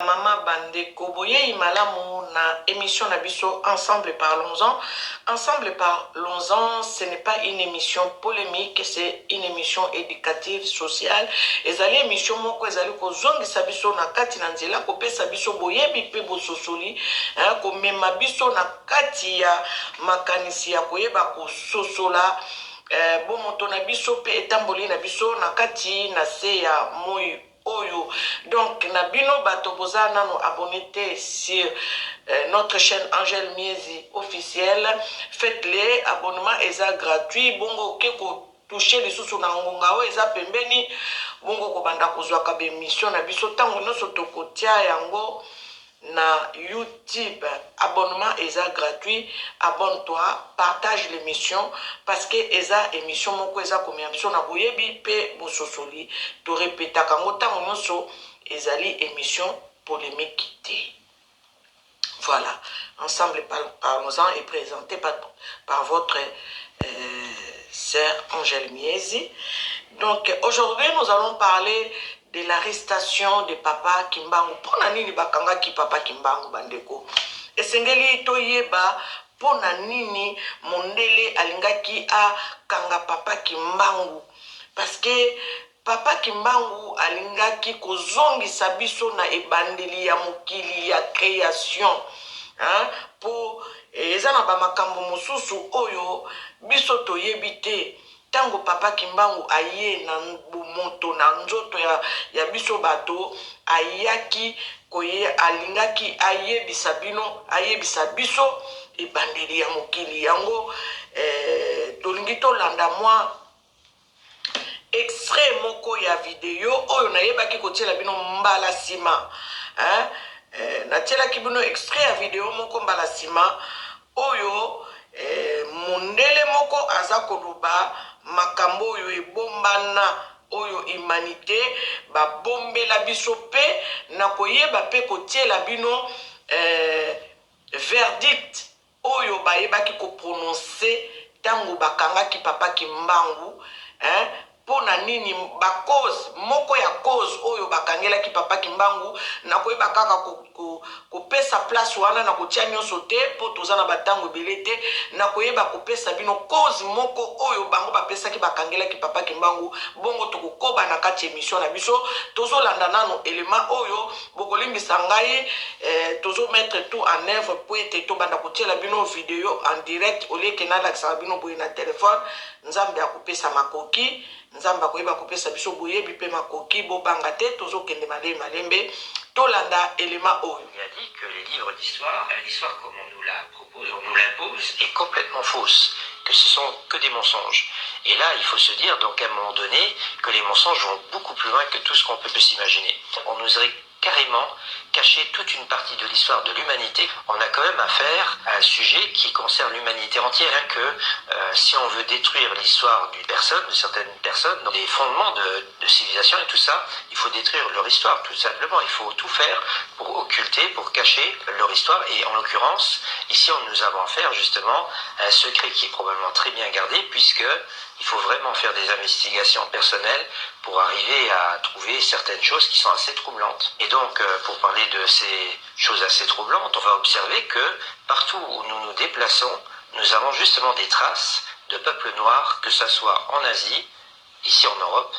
Mama Bande Koboye Imalamu na émission Nabiso Ensemble Parlons-en. Ensemble Parlons-en, ce n'est pas une émission polémique, c'est une émission éducative, sociale. Ezali émission moko ezali kozongi sabiso na kati na nzela kopesa biso boyebi pe bososoli ko mema biso na kati ya makanisi ya koyeba kososola bomoto na biso pe etamboli na biso na kati na se ya moyo oyo. Donc nabino bato boza nano abonné sur notre chaîne Angel Miezi officielle, faites-les, abonnement eza gratuit, bongo keko toucher les sous na ngonga o eza pembeni, bongo ko banda kozwa ka émission na biso tango no sotokotia yango na YouTube. Abonnement eza gratuit, abonne-toi, partage l'émission parce que eza émission moko eza komia biso na boyebi pe bososoli to répéta kango tango nyonso ezali émission polémique té. Voilà, ensemble parlons-en est présenté par votre sœur Angel Miezi. Donc aujourd'hui nous allons parler de l'arrestation de Papa Kimbangu. Pona nini bakanga ki Papa Kimbangu bandeko? Esengeli toyeba pona nini mondele alingaki a kanga Papa Kimbangu? Parce que Papa Kimbangu alingaki kozongisa biso na ebandeli ya mokili ya création. Po ezana ba makambo mosusu oyo biso toyebi te. Tango Papa Kimbangu aye na moto na nzoto ya biso bato ayaki koye alingaki aye bisabino aye bisabiso ebandeli ya mokili yango tolingi tolanda mwa extrait moko ya video oyo nayebaki kotiela bino mbala sima natielaki bino extrait ya video moko mbala sima oyo mundele moko aza koloba makambo oyo ebombana oyo humanité babombela biso pe na koyeba pe kotiela bino verdict oyo bayebaki koprononce tango bakangaki Papa Kimbangu pona nini ba cause moko ya cause oyo bakangelaki Papa Kimbangu na koyeba kaka kopesa place wana na kotia nyonso te po tozana batango ebele te na koyeba kopesa bino cause moko oyo bango bapesaki bakangelaki Papa Kimbangu bongo tokokoba na kati émission na biso tozolanda nano élément oyo bokolimbisa ngai tozo mettre tout en œuvre po ete tobanda kotiela bino vidéo en direct oleke nalakisaka bino boye na téléphone nzambe akopesa makoki nzamba koyeba kopesa biso boyebi pe makoki bobanga te tozokende malembe tolanda élément oyo. Il a dit que les livres d'histoire, l'histoire comme on nous la propose, on nous l'impose, est complètement fausse, que ce sont que des mensonges. Et là, il faut se dire donc à un moment donné que les mensonges vont beaucoup plus loin que tout ce qu'on peut s'imaginer. On nous aurait carrément caché toute une partie de l'histoire de l'humanité. On a quand même affaire à un sujet qui concerne l'humanité entière, hein, que si on veut détruire l'histoire d'une personne, de certaines personnes, des fondements de civilisation et tout ça, il faut détruire leur histoire, tout simplement. Il faut tout faire pour occulter, pour cacher leur histoire. Et en l'occurrence, ici, nous avons affaire justement à un secret qui est probablement très bien gardé, puisque il faut vraiment faire des investigations personnelles pour arriver à trouver certaines choses qui sont assez troublantes. Et donc, pour parler de ces choses assez troublantes, on va observer que partout où nous nous déplaçons, nous avons justement des traces de peuples noirs, que ce soit en Asie, ici en Europe,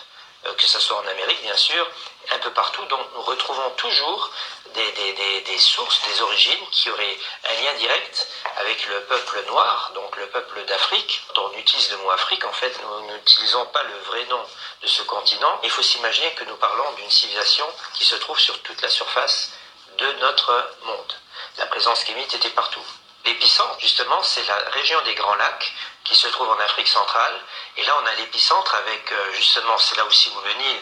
que ce soit en Amérique bien sûr, un peu partout. Donc nous retrouvons toujours des sources, des origines qui auraient un lien direct avec le peuple noir, donc le peuple d'Afrique. On utilise le mot Afrique, en fait nous n'utilisons pas le vrai nom de ce continent. Il faut s'imaginer que nous parlons d'une civilisation qui se trouve sur toute la surface de notre monde. La présence kémite était partout. L'épicentre, justement, c'est la région des Grands Lacs qui se trouve en Afrique centrale. Et là, on a l'épicentre avec, justement, c'est là aussi où le Nil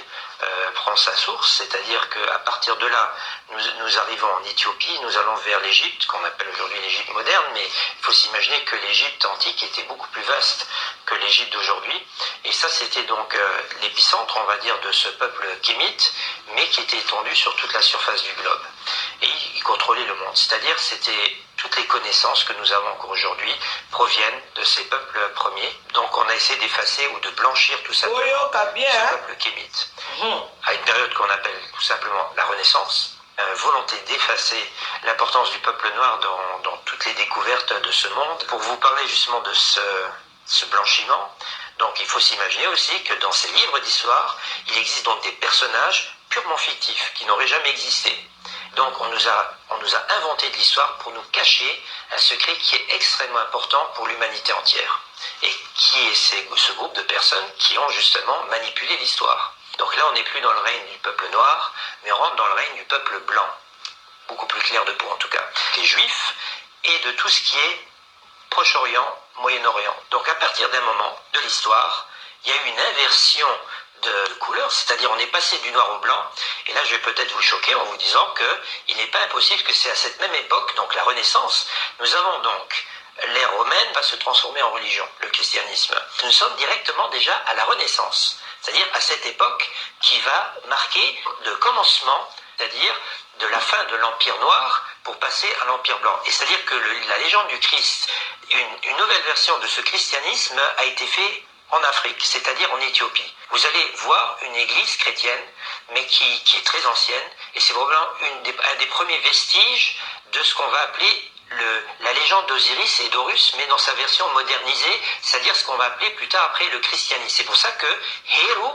prend sa source. C'est-à-dire qu'à partir de là, nous arrivons en Éthiopie, nous allons vers l'Égypte, qu'on appelle aujourd'hui l'Égypte moderne. Mais il faut s'imaginer que l'Égypte antique était beaucoup plus vaste que l'Égypte d'aujourd'hui. Et ça, c'était donc l'épicentre, on va dire, de ce peuple kémite, mais qui était étendu sur toute la surface du globe. Et il contrôlait le monde. C'est-à-dire, c'était toutes les connaissances que nous avons encore aujourd'hui proviennent de ces peuples premiers. Donc on a essayé d'effacer ou de blanchir tout simplement ce peuple kémite. À une période qu'on appelle tout simplement la Renaissance. volonté d'effacer l'importance du peuple noir dans toutes les découvertes de ce monde. Pour vous parler justement de ce blanchiment, donc il faut s'imaginer aussi que dans ces livres d'histoire, il existe donc des personnages purement fictifs qui n'auraient jamais existé. Donc on nous a inventé de l'histoire pour nous cacher un secret qui est extrêmement important pour l'humanité entière. Et qui est ce groupe de personnes qui ont justement manipulé l'histoire. Donc là on n'est plus dans le règne du peuple noir, mais on rentre dans le règne du peuple blanc. Beaucoup plus clair de peau en tout cas. Les Juifs et de tout ce qui est Proche-Orient, Moyen-Orient. Donc à partir d'un moment de l'histoire, il y a eu une inversion de couleur, c'est-à-dire on est passé du noir au blanc, et là je vais peut-être vous choquer en vous disant qu'il n'est pas impossible que c'est à cette même époque, donc la Renaissance, nous avons donc l'ère romaine va se transformer en religion, le christianisme. Nous sommes directement déjà à la Renaissance, c'est-à-dire à cette époque qui va marquer le commencement, c'est-à-dire de la fin de l'Empire noir pour passer à l'Empire blanc. Et c'est-à-dire que la légende du Christ, une nouvelle version de ce christianisme a été faite en Afrique, c'est-à-dire en Éthiopie. Vous allez voir une église chrétienne, mais qui est très ancienne, et c'est probablement un des premiers vestiges de ce qu'on va appeler la légende d'Osiris et d'Horus, mais dans sa version modernisée, c'est-à-dire ce qu'on va appeler plus tard après le christianisme. C'est pour ça que Héru,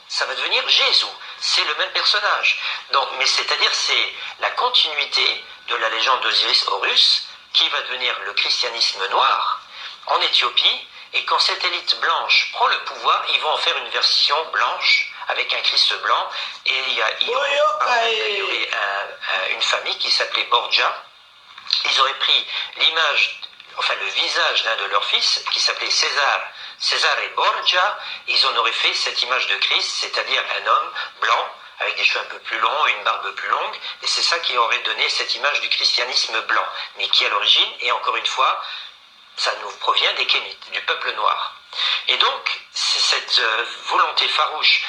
ça va devenir Jésus. C'est le même personnage. Donc, mais c'est-à-dire c'est la continuité de la légende d'Osiris-Horus qui va devenir le christianisme noir en Éthiopie. Et quand cette élite blanche prend le pouvoir, ils vont en faire une version blanche avec un Christ blanc. Et il y aurait une famille qui s'appelait Borgia. Ils auraient pris l'image, enfin le visage d'un de leurs fils qui s'appelait César et Borgia. Ils en auraient fait cette image de Christ, c'est-à-dire un homme blanc avec des cheveux un peu plus longs et une barbe plus longue. Et c'est ça qui aurait donné cette image du christianisme blanc, mais qui à l'origine, et encore une fois, ça nous provient des Kémites, du peuple noir. Et donc, c'est cette volonté farouche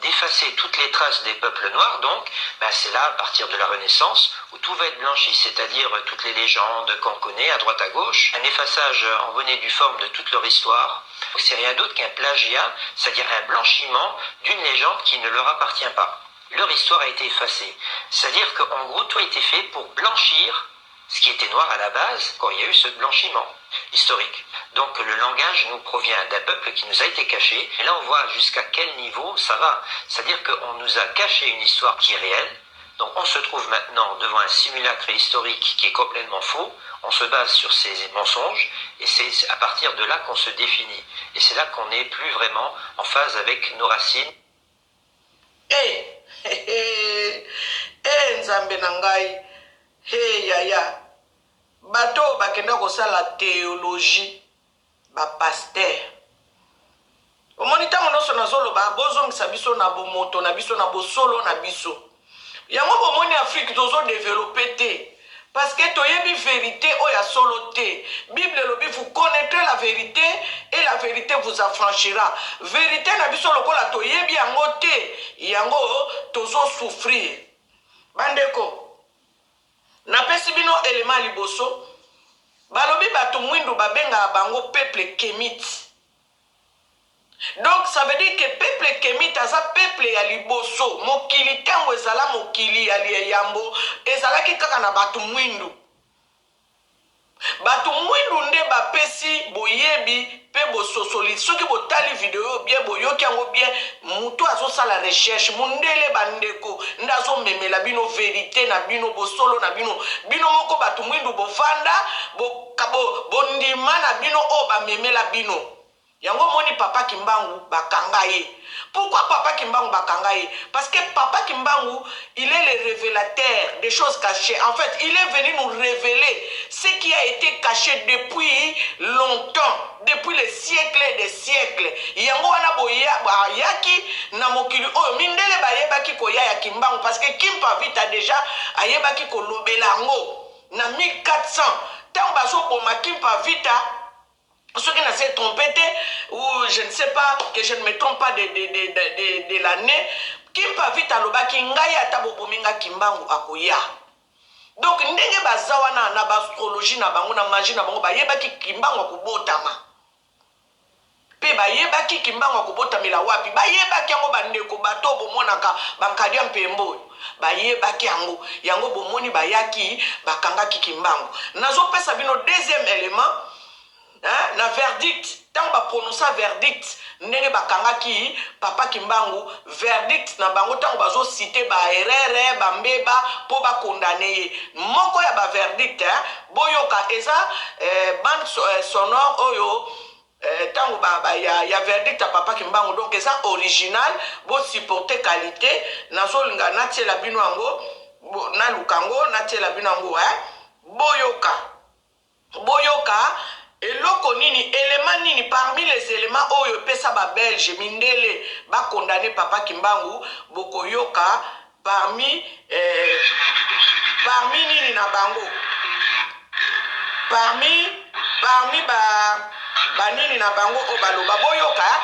d'effacer toutes les traces des peuples noirs, donc, c'est là, à partir de la Renaissance, où tout va être blanchi, c'est-à-dire toutes les légendes qu'on connaît à droite à gauche, un effaçage en bonne et due forme de toute leur histoire. C'est rien d'autre qu'un plagiat, c'est-à-dire un blanchiment d'une légende qui ne leur appartient pas. Leur histoire a été effacée. C'est-à-dire qu'en gros, tout a été fait pour blanchir ce qui était noir à la base quand il y a eu ce blanchiment historique. Donc le langage nous provient d'un peuple qui nous a été caché. Et là on voit jusqu'à quel niveau ça va. C'est-à-dire qu'on nous a caché une histoire qui est réelle. Donc on se trouve maintenant devant un simulacre historique qui est complètement faux. On se base sur ces mensonges et c'est à partir de là qu'on se définit. Et c'est là qu'on n'est plus vraiment en phase avec nos racines. Nzambe nangai. Hey yaya, bato bakenda kosala théologie, pasteur. Omoni ntango nyonso nazoloba bozongisa biso na bomoto na biso na bosolo na biso. Yango bomoni Afrique tozodeveloppe te. Parce que toyebi vérité oya solo te. Bible lobi, vous connaîtrez la vérité et la vérité vous affranchira. Vérité na biso lokola toyebi yango te. Yango tozo souffrir. Bandeko. Napesi bino élément liboso. Balobi bato mwindu babenga bango peuple kémite. Donc ça veut dire que peuple kémite aza peuple ya liboso. Mokili tango ezala mokili ya yambo ezalaki kaka na bato mwindu. Bato mwindu nde bapesi boyebi pe bososoli. Soki botali video bien boyoki yango bien mutu azosala recherche mundele bandeko ndazo memela bino vérité na bino bosolo na bino moko bato mwindu bovanda bondima na bino o bamemela bino. Yango moni Papa Kimbangu bakanga ye. Pourquoi Papa Kimbangu bakanga ye? Parce que Papa Kimbangu, il est le révélateur des choses cachées. En fait, il est venu nous révéler ce qui a été caché depuis longtemps, depuis les siècles et des siècles. Yango wana boya yaki na mokili oyo mindele bayebaki koya ya Kimbangu parce que Kimpa Vita déjà ayebaki kolobela ngo na 1400. Tant baso boma Kimpa Vita ceux qui ne s'est trompé ou je ne sais pas, que je ne me trompe pas de l'année, Kimpa Vita lobaki ngai ata bobominga Kimbangu akoya. Donc ndenge bazawana na astrologie na bango na magie na bango bayebaki Kimbangu akobotama. pe bayebaki kimbangu akobotamela wapi bayebaki yango bandeko bato bomonaka bankadia mpembo bayebaki yango bomoni bayaki bakangaki kimbangu nazopesa bino deuxième élément na verdict tango baprononça verdict ndenge bakangaki papa kimbangu verdict na bango tango bazosite baerere bambeba mpo bakondane ye moko ya baverdict boyoka eza bande sonore oyo tango ya verdict ya papa kimbangu donc eza original bosupporte qualité nazolinga natiela bino yango naluka yango natiela bino yango boyoka eloko nini élément nini parmi les éléments oyo pesa ba belge mindele ba condamné papa kimbangu bokoyoka parmi nini na bango parmi ba nini na bango o baloba boyoka.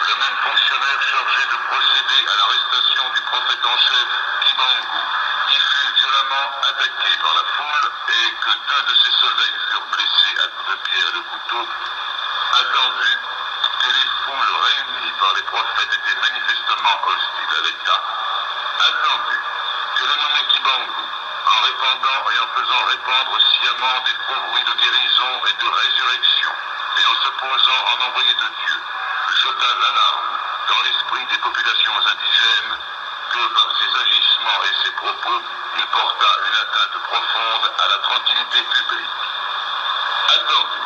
Le même fonctionnaire chargé de procéder à l'arrestation du prophète en chef Kimbangu, qui fut violemment attaqué par la foule et que deux de ses soldats y furent blessés à coups de pierre et de couteau, attendu que les foules réunies par les prophètes étaient manifestement hostiles à l'État, attendu que le nommé Kimbangu, en répandant et en faisant répandre sciemment des faux bruits de guérison et de résurrection, et en se posant en envoyé de Dieu, jeta l'alarme dans l'esprit des populations indigènes que par ses agissements et ses propos, il porta une atteinte profonde à la tranquillité publique. Attendu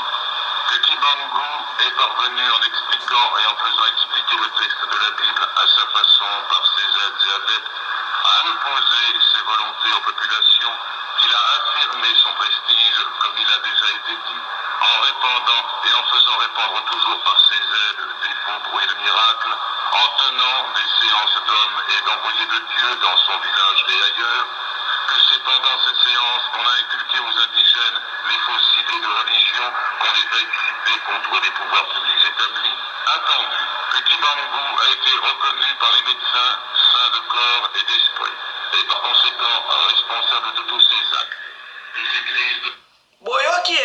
que Kimbangu est parvenu en expliquant et en faisant expliquer le texte de la Bible à sa façon par ses aides et adeptes, à imposer ses volontés aux populations, qu'il a affirmé son prestige, comme il a déjà été dit, en répandant et en faisant répandre toujours par ses aides des faux bruits de miracles, en tenant des séances d'hommes et d'envoyés de Dieu dans son village et ailleurs, que c'est pendant ces séances qu'on a inculqué aux indigènes les fausses idées de religion, qu'on les a excitées contre les pouvoirs publics établis, attendu que Kimbangu a été reconnu par les médecins saints de corps et d'esprit, et par conséquent responsable de tous ces actes. Les églises de... Boyoki,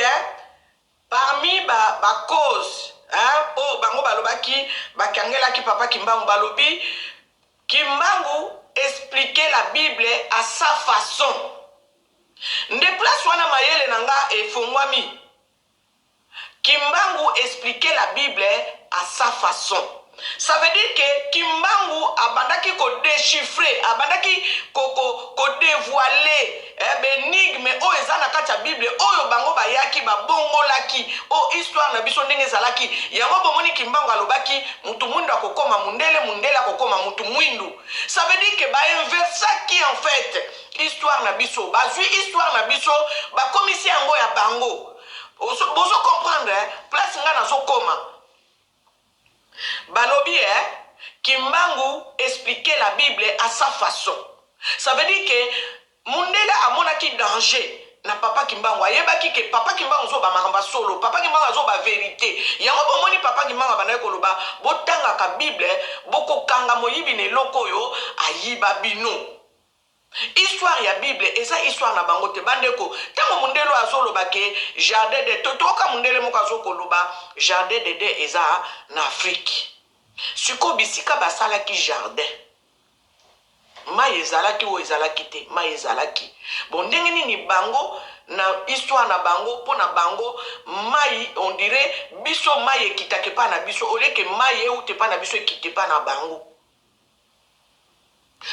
parmi ba cause, oh bango balobaki, bakangelaki papa Kimbangu balobi, Kimbangu expliquer la Bible à sa façon. Nde place wana mayele nanga efongwami. Kimbangu expliquer la Bible à sa façon. Ça veut dire que Kimbangu abandaki ko déchiffrer, abandaki ko dévoiler benigme o ezana kati Bible oyo bango bayaki babongolaki o histoire na biso ndenge zalaki yango bomoni Kimbangu alobaki mutu mwindu akokoma mundele akokoma mutu mwindu. Ça veut dire que ba inversaki en fait histoire na biso bazui histoire na biso ba komisi yango ya bango. Bozo comprendre place nga nazo koma. Balobi Kimbangu expliquer la Bible à sa façon. Ça veut dire que mundele amonaki danger na papa Kimbangu ayebaki ke papa Kimbangu zo ba maramba solo papa Kimbangu zo ba vérité yango bomoni papa Kimbangu banaye koloba botanga ka Bible boko kanga moyibi ne loko yo ayiba bino. Histoire ya Bible eza histoire na bango te bandeko tango mundelo azoloba ke jardin de totoka mundele moko azokoloba jardin de de eza na Afrique siko bisika basalaki jardin mai ezalaki o ezalaki te mai ezalaki bon ndenge nini bango na histoire na bango po na bango mai on dirait biso mai ekitake pa na biso oleke mai eute pa na biso ekite pa na bango.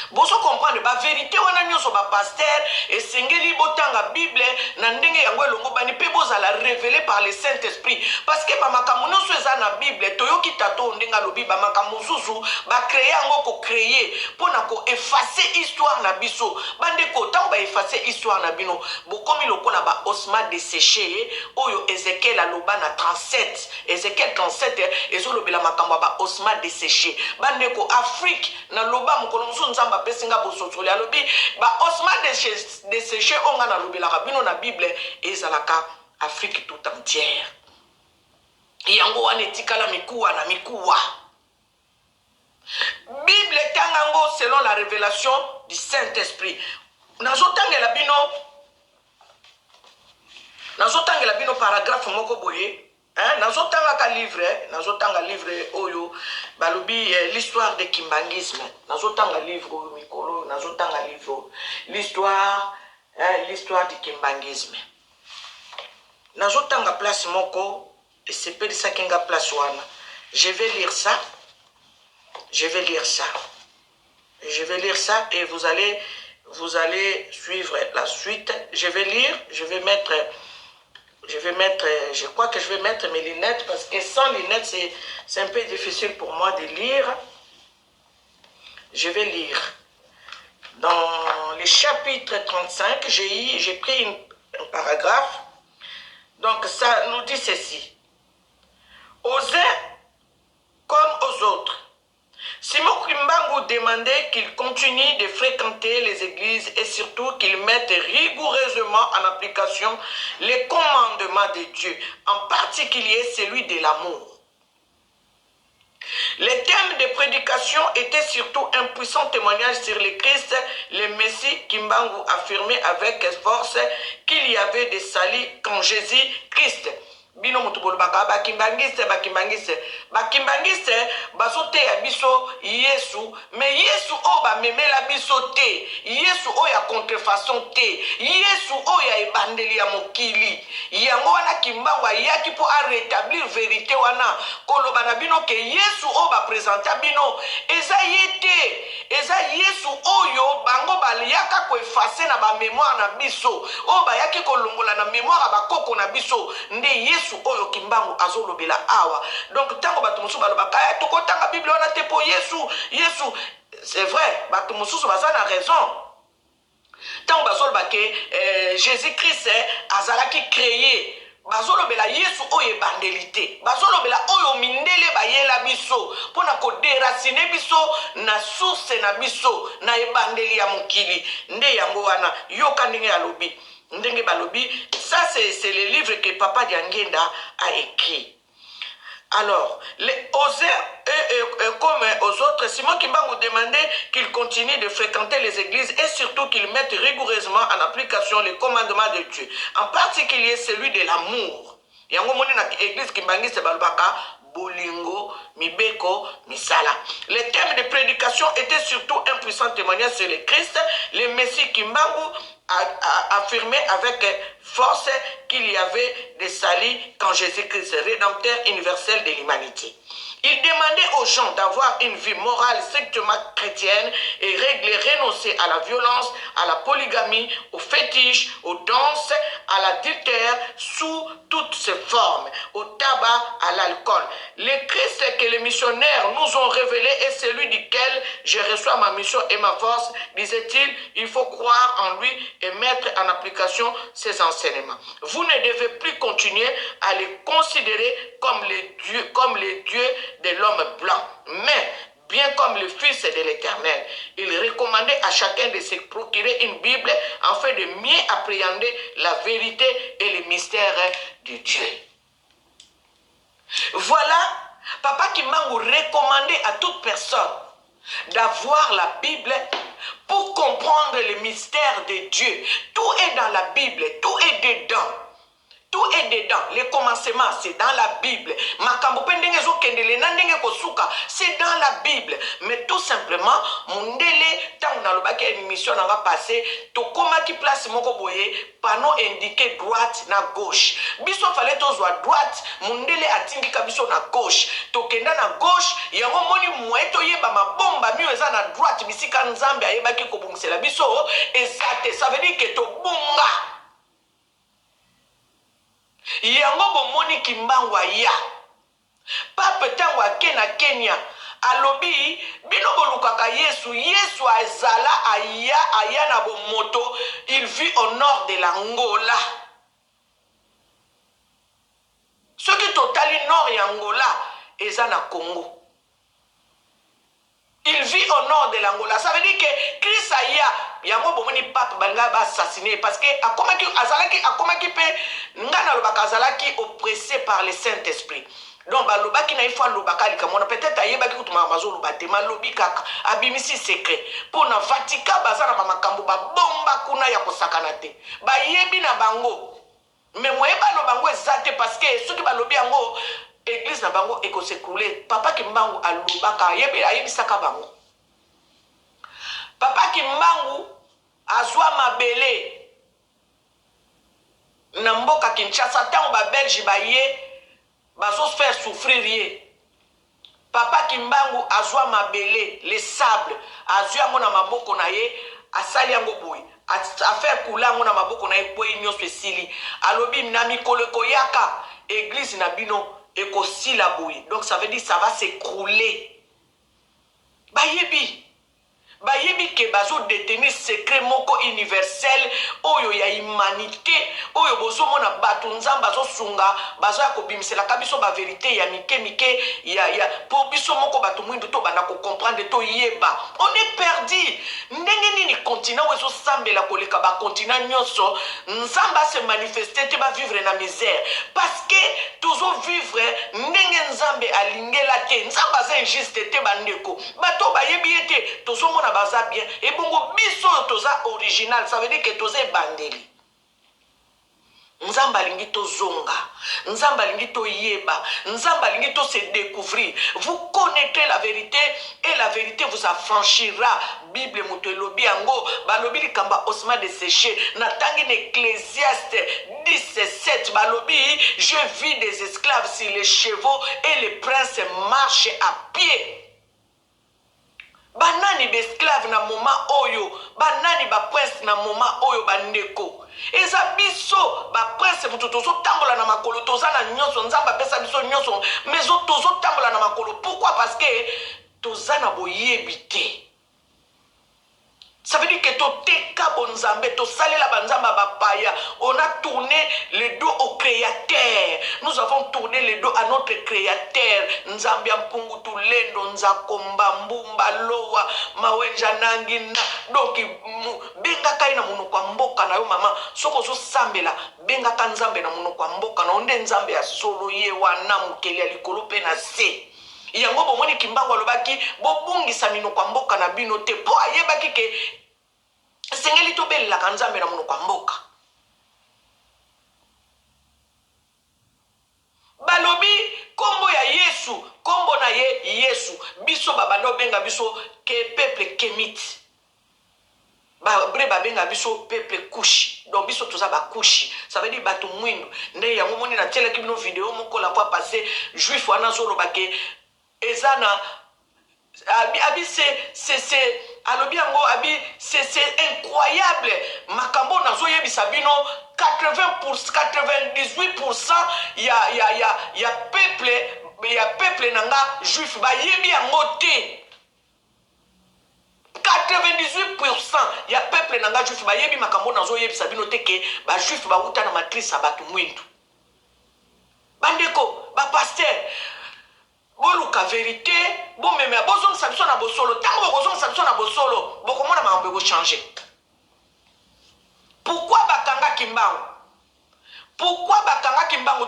Boso comprendre ba vérité wana nyonso ba pasteur esengeli botanga Bible na ndenge yango elongo bani pe bozala révélé par le Saint-Esprit parce que ba makambo nyonso eza na Bible toyoki tato ndenga lobi ba makambo susu ba créer yango ko créer pona ko effacer histoire na biso bande ko tango ba effacer histoire na bino bokomi lokola ba osma desséché oyo Ézéchiel aloba na 37 Ézéchiel 37 ezolobela makambo ba osma desséché bande ko Afrique na loba mokolo musu nzamba pesinga bosotoli alobi ba osma desséché onga na lobela rabino na Bible ezalaka Afrique tout entière yango wana etikala mikuwa na mikuwa. Bible tangango selon la révélation du Saint-Esprit. Nazotangela bino paragraphe moko boye hein, nazotanga ka livre oyo balobi l'histoire de kimbangisme, nazotanga livre oyo mikolo, nazotanga livre l'histoire du kimbangisme, nazotanga place moko esepelisa kenga place wana. Je vais lire ça et vous allez suivre la suite. Je vais lire, je crois que je vais mettre mes lunettes parce que sans lunettes, c'est un peu difficile pour moi de lire. Je vais lire. Dans le chapitre 35, j'ai pris un paragraphe. Donc ça nous dit ceci. Aux uns comme aux autres, Simon Kimbangu demandait qu'il continue de fréquenter les églises et surtout qu'il mette rigoureusement en application les commandements de Dieu, en particulier celui de l'amour. Les thèmes de prédication étaient surtout un puissant témoignage sur le Christ, le Messie. Kimbangu affirmait avec force qu'il y avait des salis qu'en Jésus-Christ. Bino mutubolo bakimbangiste bazote ya biso Yesu, mais Yesu oba memela biso te, Yesu oya contrefaçon te, Yesu oya ebandeli ya mokili. Yango wana Kimbangu ayaki po a rétablir vérité wana koloba na bino ke Yesu oba présenta bino eza yete, eza Yesu oyo bango baliyaka ko effacer na ba mémoire na biso, oba yaki kolongola na mémoire ba koko na biso nde Yesu oyo Kimbangu azolobela awa. Donc tango bato mosusu balobaka tokotanga Bible wana te po Yesu, c'est vrai bato mosusu baza na raison. Tango bazoloba ke Jésus-Christ azalaki créé, bazolobela Yesu oyo ebandeli te, bazolobela oyo mindele bayela biso pona ko déraciner biso na source na biso na ebandeli ya mokili. Nde yango wana yoka ndenge alobi ndenge balobi. Ça c'est le livre que Papa Diangenda a écrit. Alors, aux uns comme aux autres, Simon Kimbangu demandait qu'il continue de fréquenter les églises et surtout qu'il mette rigoureusement en application les commandements de Dieu, en particulier celui de l'amour. Yango moni na église Kimbangiste balbaka bolingo, mibeko, misala. Les thèmes de prédication étaient surtout un puissant témoignage sur le Christ, le Messie. Kimbangu a affirmé avec force qu'il y avait des salis quand Jésus-Christ, rédempteur universel de l'humanité. Il demandait aux gens d'avoir une vie morale strictement chrétienne et renoncer à la violence, à la polygamie, aux fétiches, aux danses, à l'adultère sous toutes ses formes, au tabac, à l'alcool. Le Christ que les missionnaires nous ont révélé est celui duquel je reçois ma mission et ma force, disait-il. Il faut croire en lui et mettre en application ses enseignements. Vous ne devez plus continuer à les considérer comme les dieux de l'homme blanc, mais bien comme le Fils de l'Éternel. Il recommandait à chacun de se procurer une Bible afin de mieux appréhender la vérité et les mystères de Dieu. Voilà, Papa Kimbangu recommandait à toute personne d'avoir la Bible pour comprendre les mystères de Dieu. Tout est dans la Bible, tout est dedans. Tout est dedans. Le commencement, c'est dans la Bible. C'est dans la Bible. Mais tout simplement, Mundele, tant on a le émission, on va passer. To comment qui place mon boye, panneau indiqué droite na gauche. Biso fallait tous à droite, Mundele a tindika biso na gauche. To kenda na gauche, yango moni mweto yeba ma bomba mieux eza na droite, bisika nzambe ayeba ki ko bungsela biso, ezate. Ça veut dire que to bunga. Yango bomoni Kimbangu ya pape tango ake na Kenya alobi bino bolukaka Yesu azala aya na bomoto. Il vit au nord de l'Angola. Ce qui totali nord ya Angola eza na Congo. Il vit au nord de l'Angola. Ça veut dire que Christ aya yango bomoni pape banga ba assassiné parce que akomaki pe ngana lobaka azalaki oppressé par le Saint-Esprit. Donc balobaki na ifwa lobaka likamona peut-être ayebaki kutuma mazo lobate malobi kaka abimisi secret pour na Vatican bazana ba makambo ba bomba kuna ya kosakana te. Ba yebi na bango mais moyen baloba yango eza te parce que soki balobi yango église na bango ekosekule. Papa Kimbangu alobaka ayebisaka bango. Papa Kimbangu azwa mabele na mboka Kinshasa tango ba Belge baye bazo faire souffrir ye. Papa Kimbangu azwa mabele les sables azwa yango na maboko na ye asali yango boye a faire kula yango na maboko na ye po nyonso esili alobi na mikolo koyaka église na bino ekosila boye. Donc ça veut dire ça va s'écrouler. Bayebi ke bazo détenir secret moko universel oyo ya humanité oyo bozo mona batu nzamba bazo sunga bazo ya kobimisela kabiso ba vérité ya mike ya po biso moko batu mwindu to bana ko comprendre to yeba. On est perdu. Ndenge nini continent wezo sambela koleka ba continent nyonso nzamba se manifester te ba vivre na misère parce que tozo vivre ndenge nzambe alingela te nzamba za injuste te bandeko bato bayebi ete tozo mona baza bien et bongo biso toza original, ça veut dire que toza bandeli. Nzamba lingi to zonga, nzamba lingi to yeba, nzamba lingi to se découvrir. Vous connaîtrez la vérité et la vérité vous affranchira. Bible mutelobi ango, balobi likamba osma de séché. Natangi d'Ecclésiaste 17, balobi, je vis des esclaves sur les chevaux et les princes marchent à pied. Banani besclave na moment oyo, banani ba prince na moment oyo bandeko. Eza biso ba prince mutu tozo tambola na makolo toza na nyonso nzamba pesa biso nyonso mais tozo tambola na makolo. Pourquoi? Parce que toza na boyebite. Ça veut dire que toteka bonzambe, to salela banzamba bapaya. On a tourné le dos au créateur. Nous avons tourné le dos à notre créateur. Nzambia mpungu tulendo, nzakomba mbumba loa, mawenja nangina. Donc benga kai na muno kwa mboka na yo mama. Soko zo sambela, benga ka nzambe na muno kwa mboka na onde nzambe ya solo ye wana mukeli ya likolo pe na se. Yango bomoni Kimbangu alobaki bobungisa mino kwa mboka na bino te po ayebaki ke sengeli to bella kanzambe na muno kwa mboka. Balobi kombo ya Yesu, kombo na ye Yesu, biso babando benga biso ke peuple kemite. Bre babenga biso peuple kushi. Donc biso toza ba kushi. Ça veut dire batu mwindu. Nde yango moni na tele kibino vidéo moko la fois passé juif wana zolo bake ezana abi c'est alobi yango abi c'est incroyable makambo nazo yebisa bino 98% ya peuple nanga juif ba yebi yango te. 98% ya peuple nanga juif ba yebi makambo nazo yebisa bino te ke ba juif ba uta na matrice abatu mwindu. Bandeko ba pasteur boluka vérité bon meme bozong sabso na bosolo tango bozong sabso na bosolo bokomona makambo go changer. Pourquoi bakanga Kimbangu? Pourquoi bakanga Kimbangu?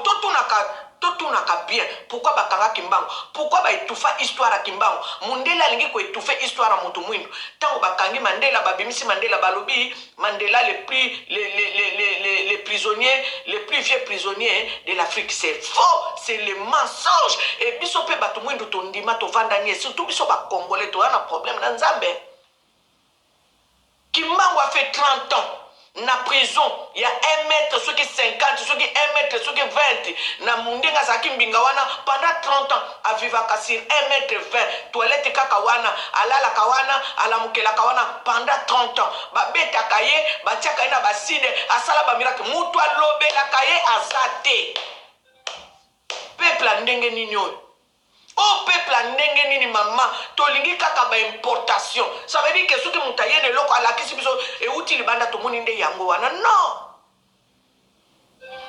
Totunaka bien. Pourquoi bakanga Kimbangu? Pourquoi ba etufa histoire à Kimbangu? Mandela lingi ko etufa histoire à mutu mwindu. Tango bakangi Mandela babimisi Mandela balobi Mandela les prisonniers, les plus vieux prisonniers de l'Afrique. C'est faux, c'est le mensonge. Et biso pe batu mwindu tondima to vandanie, surtout biso ba congolais to na problème na Nzambe. Kimbangu a fait 30 ans. Na prison, il y a 1 mètre, ceux qui 50, ceux qui 1 mètre, ceux qui 20. Na mundenga zaki mbingawana pendant 30 ans. A vivre à 1 mètre 20. Toilette kakawana, alala kawana, alamukela kawana pendant 30 ans. Ba beta kaye, ba tia kaye na baside, asala ba miracle. Mutu alobe la kaye azate. Peuple ndenge nini oyo. Oh peuple ndenge nini mama tolingi kaka ba importation. Ça veut dire que soki mutayene loko alakisi biso e uti libanda to moni nde yango wana. Non.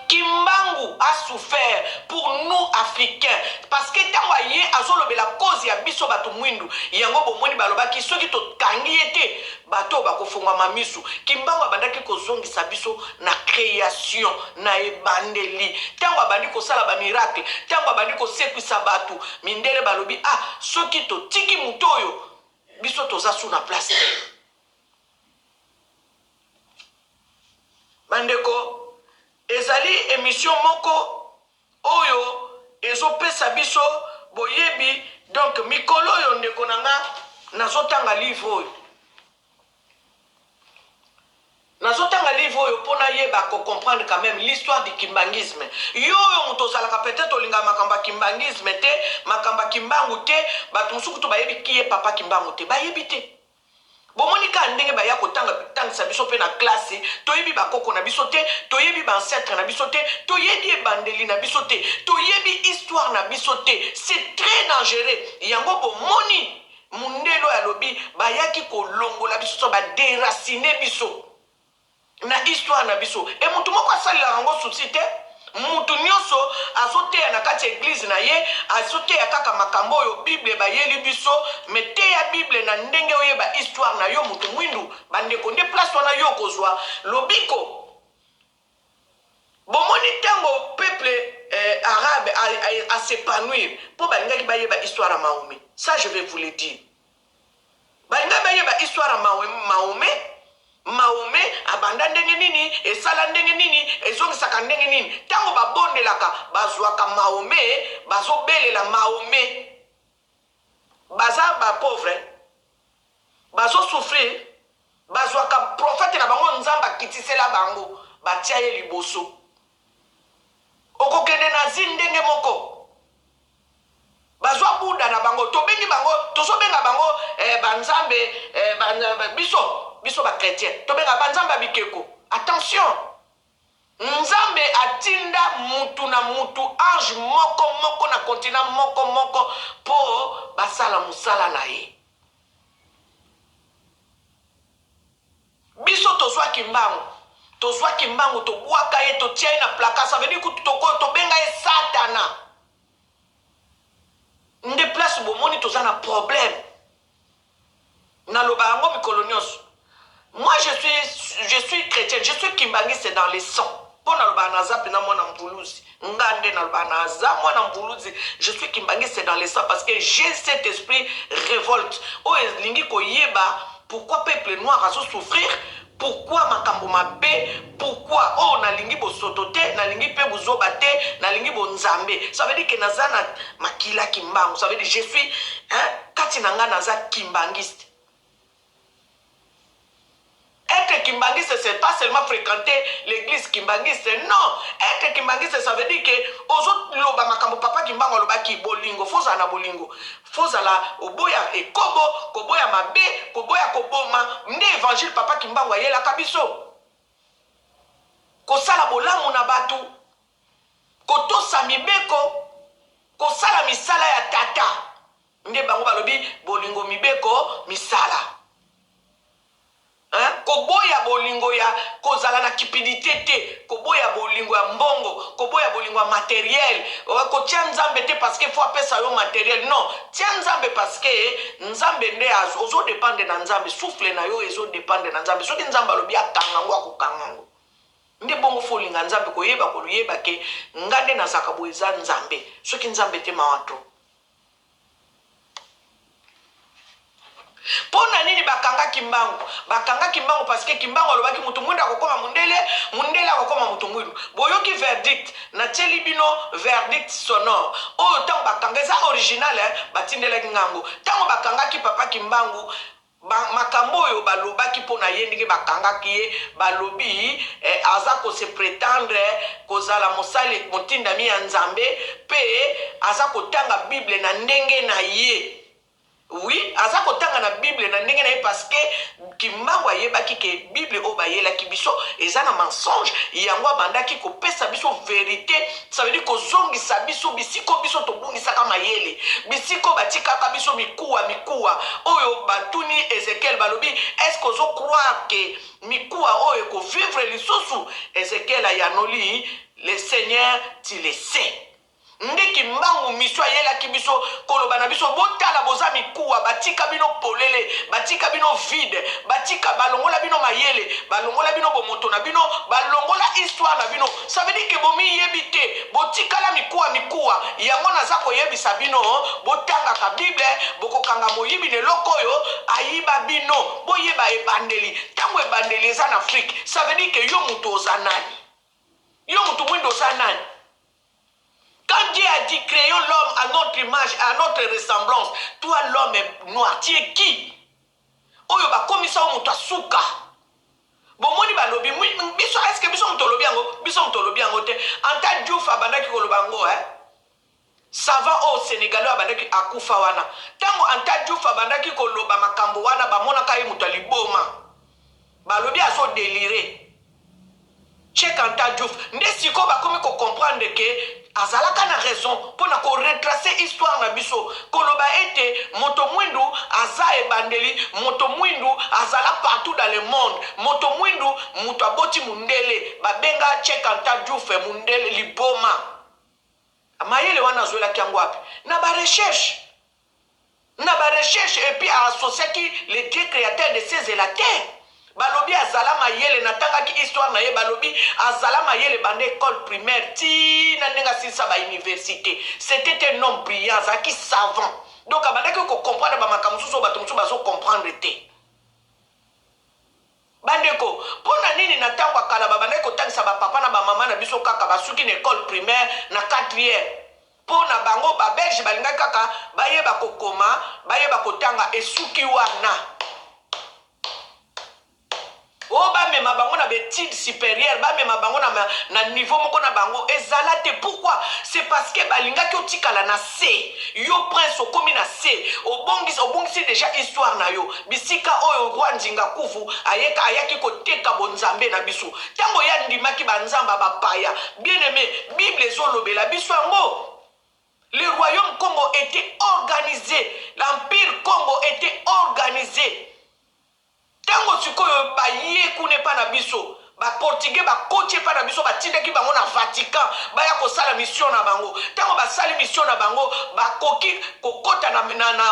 Kimbangu a souffert pour nous Africains parce que tango aye azolobe la cause ya biso bato mwindu yango bomoni balobaki soki to kangi ete bato bakofungwa mamisu. Kimbangu abandaki kozongisa biso na création na ebandeli tango abandi kosala ba miracle tango abandi kosekwisa bato mindele balobi soki to tiki mutoyo biso toza sous na place. Bandeko ezali émission moko oyo ezopesa biso boyebi donc mikolo oyo ndeko nanga nazotanga livre oyo pona yeba ko comprendre quand même l'histoire du kimbangisme yo moto zalaka peut-être olinga makamba kimbangisme te makamba kimbangu te bato musuku to bayebi kiye papa kimbangu te bayebi te bomonika ndenge baya kotanga tangisa biso pe na classe toyebi bakoko na biso te toyebi ancêtre na biso te toyebi ebandeli na biso te toyebi histoire na biso te c'est très dangereux yango bomoni mundelo ya lobi bayaki kolongola biso so badéraciner biso na histoire na biso e mutu moko asalila yango susi te mutu nyonso azoteya na kati église na ye azoteya kaka makambo oyo bible bayeli biso me teya bible na ndenge oyeba histoire na yo mutu mwindu bandeko nde place wana yo kozwa lobiko bomoni ntango peuple arabe a s'épanouir mpo balingaki bayeba histoire ya Mahomet. Ça je vais vous le dire, balingaki bayeba histoire ya Mahomet abanda ndenge nini esala ndenge nini ezongisaka ndenge nini ntango babondelaka bazwaka Mahomet bazobelela Mahomet baza bapauvre bazosouffrir bazwaka prophète na bango nzambe akitisela bango batia ye liboso okokende na zi ndenge moko bazwa buda na bango tobengi bango tozobenga bango banzambe biso ba chrétien tobenga banzambe bikeko. Attention, nzambe atinda mutu na mutu ange moko na continent moko po basala musala na ye. Biso tozwa kimbangu tobwaka ye totia ye na plaka, ça veut dire que tobenga ye satana. Nde place bomoni toza na problème na lobango mikolonios. Moi je suis chrétien, je suis kimbangiste dans les sangs. Pour nalobanaza pena mwana mbuluzi ngande nalobanaza mwana mbuluzi, je suis kimbangiste dans les sangs parce que j'ai cet esprit révolte. O lingi ko yeba pourquoi peuple noir a souffrir, pourquoi makambo mabe, pourquoi oh nalingi bosoto te, nalingi pe buzoba te, nalingi bonzambe. Ça veut dire que nazana makila kimbangu, ça veut dire je suis kati nanga naza kimbangiste. Être kimbangiste, c'est pas seulement fréquenter l'église kimbangiste, non. Être kimbangiste, ça veut dire que aux autres loba makambo papa kimbango loba ki bolingo, foza na bolingo, foza la oboya e kobo, koboya mabe, koboya koboma, mne évangile papa kimbango yela kabiso. Kosala bolamu na batu, kotosa mibeko, kosala misala ya tata. Nde bango balobi bolingo mibeko misala. Koboya bolingo ya kozala na kipidité te, koboya bolingo ya mbongo, koboya bolingo ya matériel, kotia nzambe te parce que faut apesa yo matériel, non, tia nzambe parce que nzambe nde ozo dépendre na nzambe, souffle na yo ezo dépendre na nzambe, soki nzambe alobi akangango akokangango. Nde bongo folinga nzambe koyeba koyeba ke ngande na zakabo eza nzambe, soki nzambe te mawato. Pona nini bakanga kimbangu? Bakanga kimbangu parce que kimbangu alobaki mutu mwindu akokoma mundele akokoma mutu mwindu. Boyoki verdict na teli bino verdict sonore. Oyo tango bakanga eza original batindele ngango. Tango bakanga ki papa kimbangu makambo oyo balobaki pona ye ndenge bakangaki ye balobi aza ko se prétendre kozala mosali motindami ya nzambe pe aza kotanga Bible na ndenge na ye. Oui, aza kotanga na Bible na ndenge na ye parce que kimbangu ayebaki ke Bible o bayela ki biso eza na mensonge yango bandaki ko pesa biso vérité, ça veut dire ko zongisa biso bisiko biso tobungisa kama yele bisiko batikaka biso mikuwa oyo batuni Ezekiel balobi est-ce que zo croire que mikuwa oyo ko vivre lisusu Ezekiel ayanoli le Seigneur tu le sais. Ndeki mbangu miso ayela kibiso koloba na biso botala boza mikuwa batika bino polele batika bino vide batika balongola bino mayele balongola bino bomoto na bino balongola histoire na bino, ça veut dire que bomi yebite botika la mikuwa yango naza koyebisa bino botanga ka Bible bokokanga moyibi ne lokoyo ayiba bino boyeba ebandeli tango ebandeli eza na Afrique, ça veut dire que yo muto ozanani Yo mutu mwindo sanani. Quand Dieu a dit créons l'homme à notre image, à notre ressemblance, toi l'homme est noir, tu es qui? Oyo ba komisa o mutu asuka. Bomoni ba lobi biso est-ce que biso mutu lobi yango? Biso mutu lobi yango te. Anta Diouf abandaki ko lobango Savant au Sénégalais abandaki akufa wana. Tango Anta Diouf abandaki ko loba makambo wana ba monaka ye mutu liboma. Ba lobi azo déliré. Check Anta Diouf. Nde siko ba komi ko comprendre que azalaka na raison pour na ko retracer histoire na biso koloba ete moto mwindu aza ebandeli moto mwindu azala partout dans le monde moto mwindu muto aboti mundele babenga Check Anta Diouf mundele liboma amayele wana zoela kyango api na ba recherche et puis associé le Dieu créateur de ces et la terre. Balobi azala mayele natangaki histoire na ye balobi azala mayele bande école primaire ti na nenga sisa ba université. C'était un homme brillant, zaki savant. Donc abandaki ko comprendre ba makamususo bato musu bazo comprendre te. Bandeko, pona nini na tango akala babandaki ko tangisa ba papa na ba mama na biso kaka basuki na école primaire na 4e. Pona bango ba belge balingaki kaka bayeba kokoma, bayeba kotanga esuki wana. Oh ba mema bango na bétide supérieure ba mema bango na niveau moko na bango ezalate pourquoi c'est parce que balingaki otikala na C yo prince okomi na C obongisi déjà histoire na yo bisika oyo roi Ndinga Kufu ayaki koteka bonzambe na biso tango ya ndimaki banzamba bapaya bien aimé Bible ezolobela biso yango. Le royaume Congo était organisé, l'empire Congo était organisé. Tango sikoyo ba ye kune pa na biso ba portugais ba coaché pa na biso ba tindaki bango na Vatican ba ya ko sala mission na bango tango ba sali mission na bango ba koki kokota na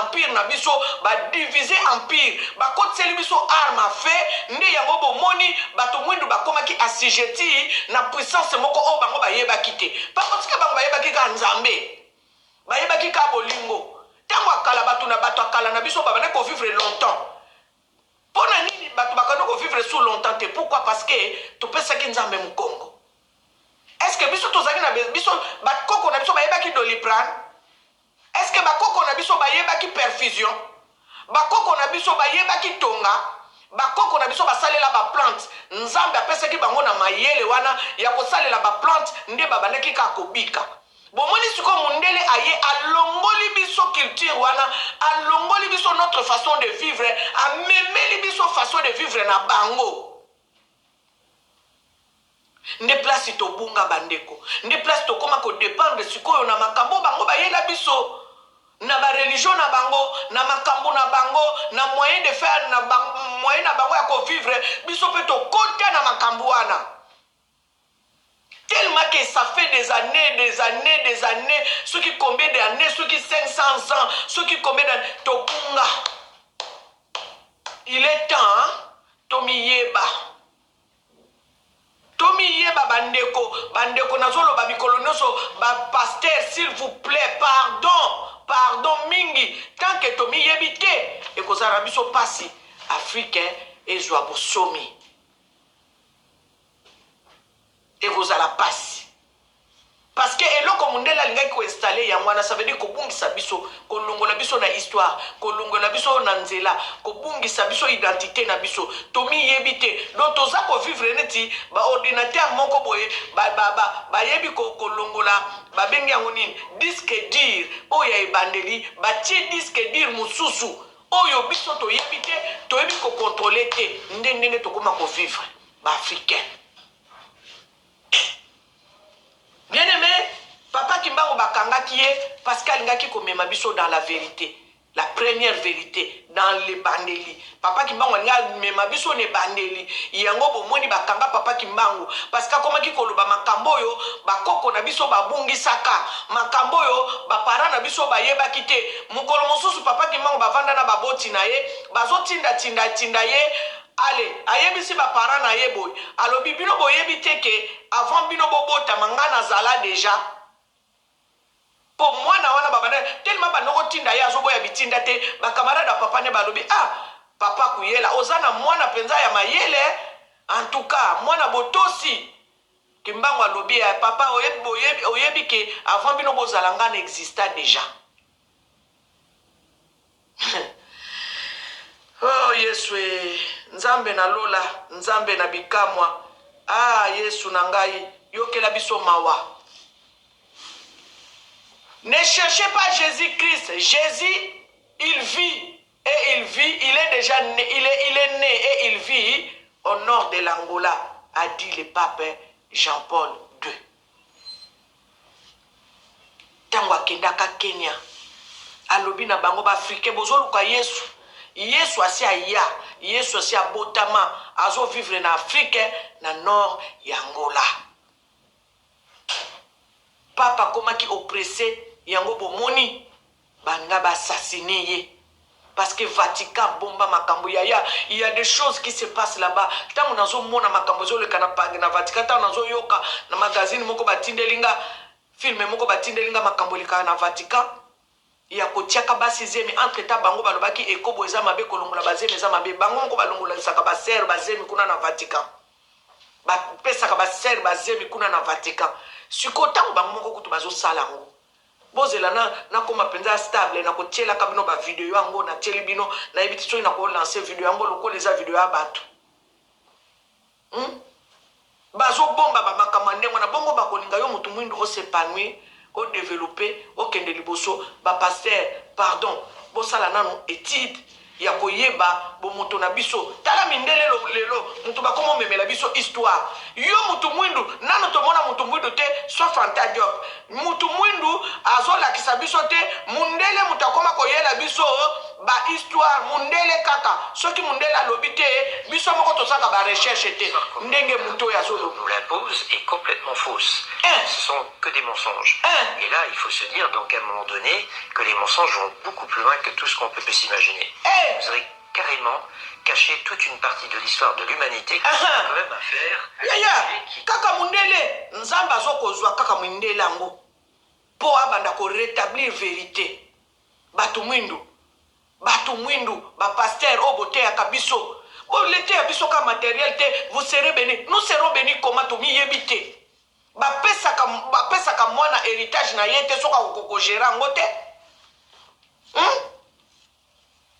empire na biso ba diviser empire ba kotseli biso arme à feu nde yango bomoni bato mwindu ba komaki assujetti na puissance moko o bango ba yeba kite pa parce que bango ba yeba kika nzambe ba yeba kika bolingo tango akala bato na bato akala na biso ba bana ko vivre longtemps. Pona nini bato bakano ko vivre sous longtemps te pourquoi parce que to pesa ki nzambe mu Congo. Est-ce que biso tozaki na biso bakoko na biso bayeba ki Doliprane? Est-ce que bakoko na biso bayeba ki perfusion? Bakoko na biso bayeba ki tonga? Bakoko na biso basalela ba plante nzambe apesa ki bango na mayele wana ya kosalela ba plante nde babandaki ka kobika. Bomoni siko mundele aye alongoli biso culture wana alongoli biso notre façon de vivre amemeli biso façon de vivre na bango. Nde place to bunga bandeko nde place to koma ko dépendre sikoyo na makambo bango bayela biso na ba religion na bango na makambo na bango na moyen de faire na moyen na bango ya ko vivre biso pe to kota na makambo wana. Tellement que ça fait des années, ceux qui combien d'années, ceux qui 500 ans, ceux qui combien d'années, Tokunga. Il est temps, hein? Tomi Yeba, bandeko, nazolo, babikolonoso, pasteur, s'il vous plaît, pardon, mingi, tant que Tomi Yebite, et que ça rabiso passi, africain, et joabo somi. Et vous allez passer. Parce que eloko mundela lingai ko installer ya mwana ça veut dire ko bungisa biso ko longola biso na histoire ko longola biso na nzela ko bungisa biso identité na biso tomi yebite donc toza ko vivre neti ba ordinateur moko boye ba yebi ko longola ba bengi yango nini disque dur oya ebandeli ba tie disque dur mususu oyo biso to yebite to yebi ko contrôler te ndenge to koma ko vivre ba africain. Bien aimé, papa Kimbango bakanga qui est Pascal Ngaki komema biso dans la vérité, la première vérité dans les bandeli. Papa Kimbango mema biso ne bandeli. Yango bomoni bakanga papa Kimbango parce que comment ki koloba makambo yo bakoko na biso babungi saka makambo yo bapara na biso bayeba kite mukolo mosusu papa Kimbango bavanda na baboti na ye bazo tinda ye. Allez, ayebisi ba parents na yeboy. Alobi bino boyebi te ke avant bino bobota mangana zala déjà. Pour moi na wana babana tellement ba noko tinda ya zo boya bitinda te ba camarade papa ne balobi papa kuyela ozana mwana penza ya mayele en tout cas mwana botosi Kimbango alobi papa oyebi ke avant bino bozalanga n'exista déjà. Oh Yesu nzambe na lola nzambe na bikamwa Yesu na ngai yokela biso mawa. Ne cherchez pas Jésus-Christ. Jésus, il vit et il vit, il est déjà né, il est né et il vit au nord de l'Angola, a dit le pape Jean-Paul II. Tango akendaka Kenya, alobi na bango ba Afrique bozoluka Yesu. Yesu asi aya, Yesu asi abotama, azo vivre na Afrique na nord ya Angola. Papa komaki oppressé yango bomoni banga ba assassiné ye. Parce que Vatican bomba makambo il y a des choses qui se passent là-bas. Tant nazo mona makambo zo le kanapanga na Vatican, tant nazo yoka na magazine moko batindelinga film moko batindelinga makambo le kana Vatican. Il y a kotiaka ba sizemi entre ta bango balobaki ekobo eza mabe kolongola bazemi eza mabe bango moko balongola saka ba ser bazemi kuna na Vatican. Ba pesa ka ba ser bazemi kuna na Vatican. Sikota bango moko kutu bazo sala ngo. Bozela na koma penza stable na kotiela kabino ba video yango na teli bino na ebitiso na ko lancer video yango lokola eza video ya bato. Bazo bomba ba makamande ngona bongo ba kolinga yo mutu mwindu o s'épanouir, o développer, o kende liboso ba pasteur, pardon, bo sala nanu étude ya koyeba bo mutu na biso. Tala mindele lelo mutu ba komo memela biso histoire. Yo mutu mwindu nanu to mona mutu mwindu te sauf Anta Diop. Mutu mwindu azola kisabiso te mundele mutakoma koyela biso ba histoire mundele kaka soki mundele alobi te biso moko tosaka ba recherche te ndenge muto ya zolo nous l'impose est complètement fausse. Ce sont que des mensonges. Et là, il faut se dire donc à un moment donné que les mensonges vont beaucoup plus loin que tout ce qu'on peut s'imaginer. Vous avez carrément caché toute une partie de l'histoire de l'humanité qui a quand même à faire. Kaka mundele nzamba zokozwa kaka mundele ango po abanda ko rétablir vérité. Batu mwindu ba pasteur obote ya kabiso o lete ya biso ka matériel te vous serez bénis, nous serons bénis comment to mi yebite ba pesa ka mwana héritage na yete soka ko gérer ngote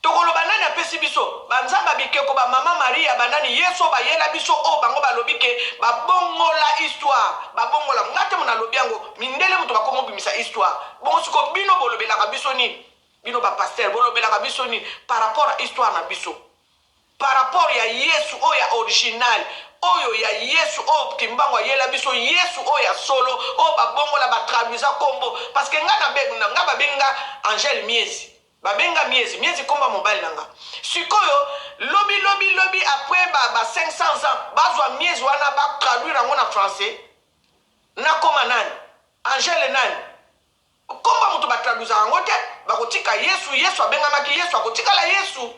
tokolo banani apesi biso banzamba bikeko ba mama Maria banani Yesu ba yela biso o bango balobi ke ba bongola histoire ba bongola ngate mona lobi yango mindele muto bakomo bimisa histoire bongo siko bino bolobela ka biso ni bino ba pasteur bolobela ka biso ni par rapport à histoire na biso par rapport ya Yesu o ya original oyo ya Yesu o kimbango yela biso Yesu o ya solo o ba bongola ba traduisa kombo parce que nga ba benga Angel Miezi babenga miezi komba mobile nanga sikoyo lobi après ba 500 ans bazwa miezi wana ba traduire ngo na français na koma nani Angel nani komba mutu ba traduisa ngo te bakotika Yesu abenga maki Yesu akotika la Yesu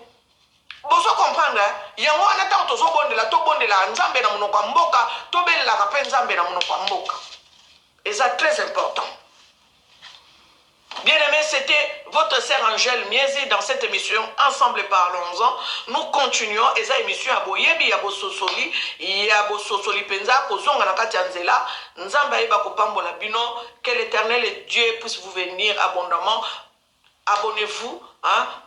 bozo comprendre yango wana ta tozo bondela nzambe na monoko mboka to belela ka pe nzambe na monoko mboka et ça très important. Bien-aimés, c'était votre sœur Angèle Miezi dans cette émission Ensemble parlons-en. Nous continuons et cette émission à Boyebi, à Bososoli, et à Bososoli Penza, Kozonga Nakati Anzela, Nzamba Eba Kopambola Bino, que l'Éternel et Dieu puisse vous venir abondamment. Abonnez-vous,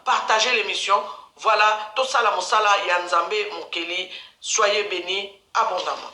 partagez l'émission. Voilà, tout ça la Moussala Yanzambe Moukeli, soyez bénis abondamment.